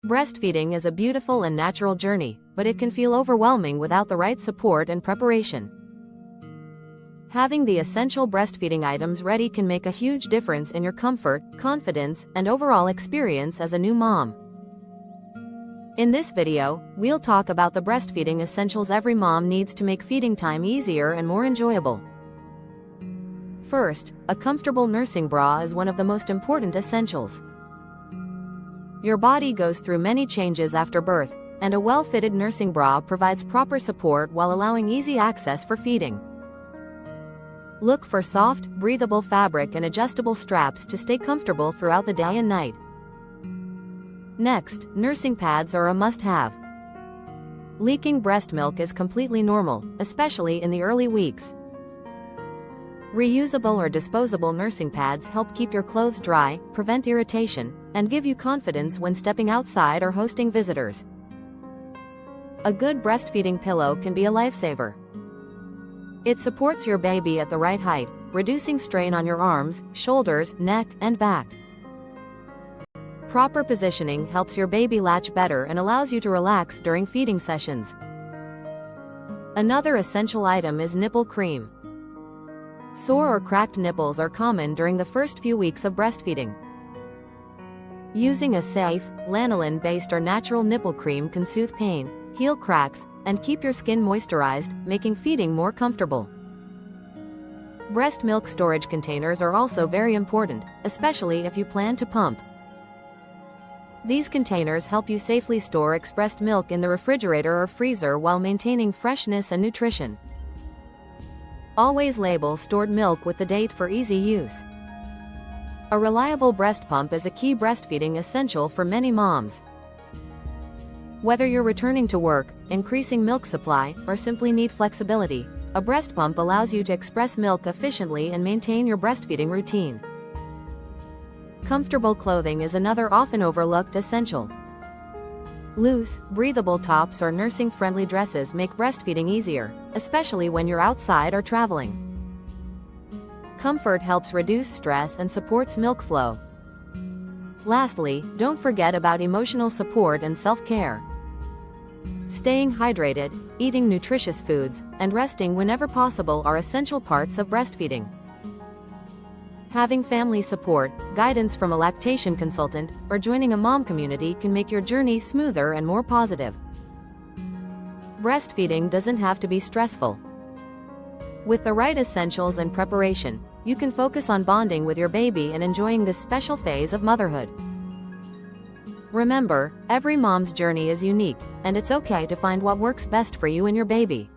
Breastfeeding is a beautiful and natural journey, but it can feel overwhelming without the right support and preparation. Having the essential breastfeeding items ready can make a huge difference in your comfort, confidence, and overall experience as a new mom. In this video, we'll talk about the breastfeeding essentials every mom needs to make feeding time easier and more enjoyable. First, a comfortable nursing bra is one of the most important essentials. Your body goes through many changes after birth, and a well-fitted nursing bra provides proper support while allowing easy access for feeding. Look for soft, breathable fabric and adjustable straps to stay comfortable throughout the day and night. Next, nursing pads are a must-have. Leaking breast milk is completely normal, especially in the early weeks. Reusable or disposable nursing pads help keep your clothes dry, prevent irritation, and give you confidence when stepping outside or hosting visitors. A good breastfeeding pillow can be a lifesaver. It supports your baby at the right height, reducing strain on your arms, shoulders, neck, and back. Proper positioning helps your baby latch better and allows you to relax during feeding sessions. Another essential item is nipple cream. Sore or cracked nipples are common during the first few weeks of breastfeeding. Using a safe, lanolin-based or natural nipple cream can soothe pain, heal cracks, and keep your skin moisturized, making feeding more comfortable. Breast milk storage containers are also very important, especially if you plan to pump. These containers help you safely store expressed milk in the refrigerator or freezer while maintaining freshness and nutrition. Always label stored milk with the date for easy use. A reliable breast pump is a key breastfeeding essential for many moms. Whether you're returning to work, increasing milk supply, or simply need flexibility, a breast pump allows you to express milk efficiently and maintain your breastfeeding routine. Comfortable clothing is another often overlooked essential. Loose, breathable tops or nursing-friendly dresses make breastfeeding easier, especially when you're outside or traveling. Comfort helps reduce stress and supports milk flow. Lastly, don't forget about emotional support and self-care. Staying hydrated, eating nutritious foods, and resting whenever possible are essential parts of breastfeeding. Having family support, guidance from a lactation consultant, or joining a mom community can make your journey smoother and more positive. Breastfeeding doesn't have to be stressful. With the right essentials and preparation, you can focus on bonding with your baby and enjoying this special phase of motherhood. Remember, every mom's journey is unique, and it's okay to find what works best for you and your baby.